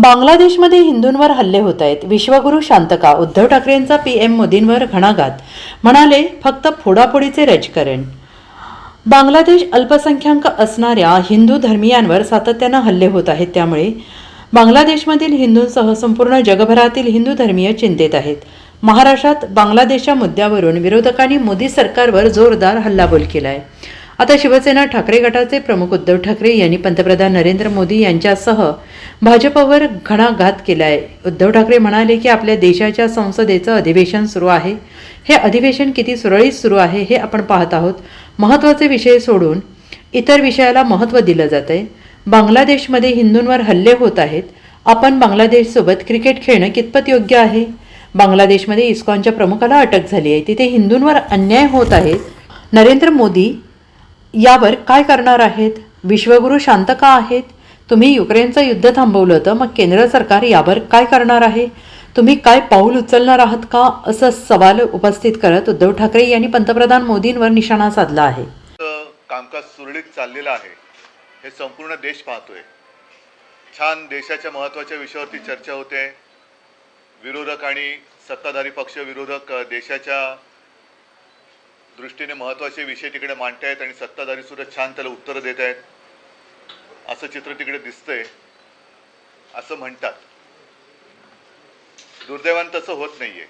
बांगलादेशमध्ये हिंदूंवर हल्ले होत आहेत. विश्वगुरू शांतका. उद्धव ठाकरेंचा पीएम मोदींवर घणाघात. म्हणाले फक्त फोडाफोडीचे राजकारण. बांगलादेश अल्पसंख्याक असणाऱ्या हिंदू धर्मीयांवर सातत्यानं हल्ले होत आहेत. त्यामुळे बांगलादेशमधील हिंदूंसह संपूर्ण जगभरातील हिंदू धर्मीय चिंतेत आहेत. महाराष्ट्रात बांगलादेशच्या मुद्द्यावरून विरोधकांनी मोदी सरकारवर जोरदार हल्लाबोल केला आहे. आता शिवसेना ठाकरे गटाचे प्रमुख उद्धव ठाकरे यांनी पंतप्रधान नरेंद्र मोदी यांच्यासह भाजपवर घणाघात केला आहे. उद्धव ठाकरे म्हणाले की आपल्या देशाच्या संसदेचं अधिवेशन सुरू आहे. हे अधिवेशन किती सुरळीत सुरू आहे हे आपण पाहत आहोत. महत्त्वाचे विषय सोडून इतर विषयाला महत्त्व दिलं जात आहे. बांगलादेशमध्ये हिंदूंवर हल्ले होत आहेत. आपण बांगलादेशसोबत क्रिकेट खेळणं कितपत योग्य आहे? बांगलादेशमध्ये इस्कॉनच्या प्रमुखाला अटक झाली आहे. तिथे हिंदूंवर अन्याय होत आहे. नरेंद्र मोदी यावर काय करणार आहेत? विश्वगुरू शांत का आहेत? तुम्ही युक्रेनचं युद्ध थांबवलं होतं, मग केंद्र सरकार यावर काय करणार आहे? तुम्ही काय पाऊल उचलणार आहात का? असं सवाल उपस्थित करत उद्धव ठाकरे यांनी पंतप्रधान मोदींवर निशाणा साधला आहे. कामकाज सुरळीत चाललेलं आहे हे संपूर्ण देश पाहतोय. छान देशाच्या महत्त्वाच्या विषयावरती चर्चा होते. विरोधक आणि सत्ताधारी पक्ष विरोधक देशाच्या दृष्टीने महत्त्वाचे विषय तिकडे मांडतायत आणि सत्ताधारी सुद्धा छान त्याला उत्तरं देत आहेत असं चित्र तिकडे दिसतंय असं म्हणतात. दुर्दैवानं तसं होत नाहीये.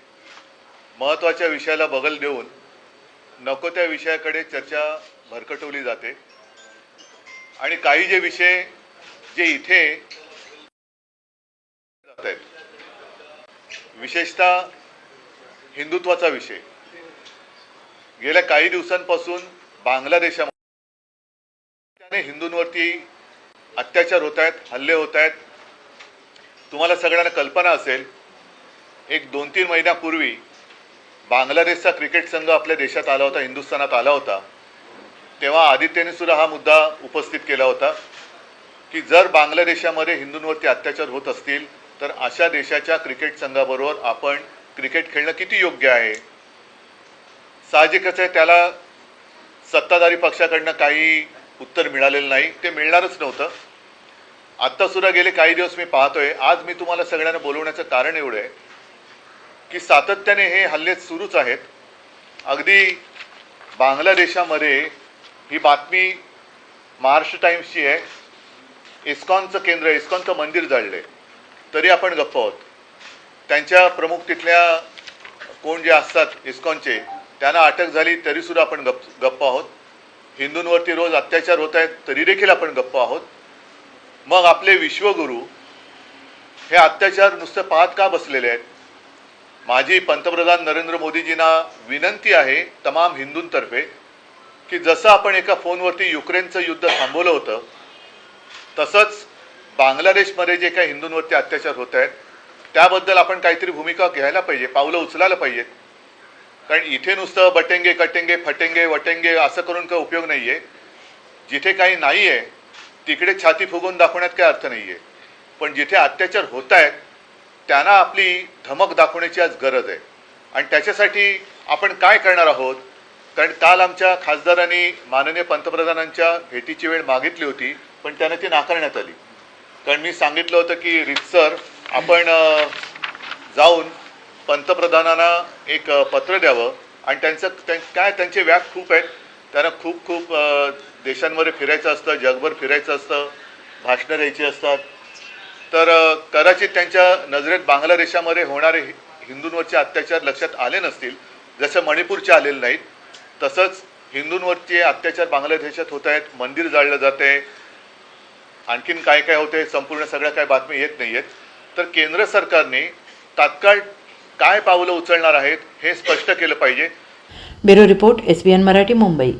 महत्त्वाच्या विषयाला बगल देऊन नको त्या विषयाकडे चर्चा भरकटवली जाते आणि काही जे विषय जे इथे जात आहेत, विशेषतः हिंदुत्वाचा विषय, गेल्या काही दिवसांपासून बांगलादेशामध्ये हिंदूंवरती अत्याचार होत आहेत, हल्ले होत आहेत. तुम्हाला सगळ्यांना कल्पना असेल, एक 2-3 महिन्यापूर्वी बांगलादेशचा क्रिकेट संघ आपल्या देशात आला होता, हिंदुस्थानात आला होता. तेव्हा आदित्यने सुद्धा हा मुद्दा उपस्थित केला होता की जर बांगलादेशामध्ये हिंदूंवरती अत्याचार होत असतील तर अशा देशाच्या क्रिकेट संघाबरोबर आपण क्रिकेट खेळणं किती योग्य आहे. साहजिकच आहे, त्याला सत्ताधारी पक्षाकडनं काही उत्तर मिळालेलं नाही, ते मिळणारच नव्हतं. आत्ता सुद्धा गेले काही दिवस मी पाहतोय. आज मी तुम्हाला सगळ्यांना बोलवण्याचं कारण एवढं आहे की सातत्याने हे हल्ले सुरूच आहेत. अगदी बांगलादेशामध्ये ही बातमी महाराष्ट्र टाइम्सची आहे. इस्कॉनचं केंद्र, इस्कॉनचं मंदिर जाळले तरी आपण गप्प आहोत. त्यांच्या प्रमुख तिथल्या कोण जे असतात इस्कॉनचे, त्यांना अटक झाली तरी सुद्धा आपण गप्प आहोत. हिंदूंवरती रोज अत्याचार होत आहेत तरी देखील आपण गप्प आहोत. मग आपले विश्वगुरू हे अत्याचार नुसतं पाहत का बसलेले आहेत? माझी पंतप्रधान नरेंद्र मोदीजींना विनंती आहे तमाम हिंदूंतर्फे की जसं आपण एका फोनवरती युक्रेनचं युद्ध थांबवलं होतं, तसंच बांगलादेशमध्ये जे काही हिंदूंवरती अत्याचार होत आहेत त्याबद्दल आपण काहीतरी भूमिका घ्यायला पाहिजे, पावलं उचलायला पाहिजेत. कारण इथे नुसतं बटेंगे कटेंगे फटेंगे वटेंगे असं करून काही उपयोग नाही आहे. जिथे काही नाही आहे तिकडे छाती फुगवून दाखवण्यात काही अर्थ नाही आहे. पण जिथे अत्याचार होत आहेत त्यांना आपली धमक दाखवण्याची आज गरज आहे. आणि त्याच्यासाठी आपण काय करणार आहोत? कारण काल आमच्या खासदारांनी माननीय पंतप्रधानांच्या भेटीची वेळ मागितली होती, पण त्यांना ती नाकारण्यात आली. कारण मी सांगितलं होतं की रितसर आपण जाऊन पंतप्रधानांना एक पत्र द्यावं आणि त्यांचे व्याप खूप आहेत. त्यांना खूप देशांमध्ये फिरायचं असतं, जगभर फिरायचं असतं, भाषणं द्यायची असतात. तर कदाचित त्यांच्या नजरेत बांगलादेशामध्ये होणारे हिंदूंवरचे अत्याचार लक्षात आले नसतील, जसं मणिपूरचे आलेले नाहीत. तसंच हिंदूंवरचे अत्याचार बांगलादेशात होत आहेत. मंदिर जाळलं जात आहे, आणखीन काय काय होते, संपूर्ण सगळ्या काय बातमी येत नाही आहेत. तर केंद्र सरकारने तात्काळ काय पावलं उचलणार आहेत हे स्पष्ट केलं पाहिजे. Bureau report, SBN Marathi, Mumbai.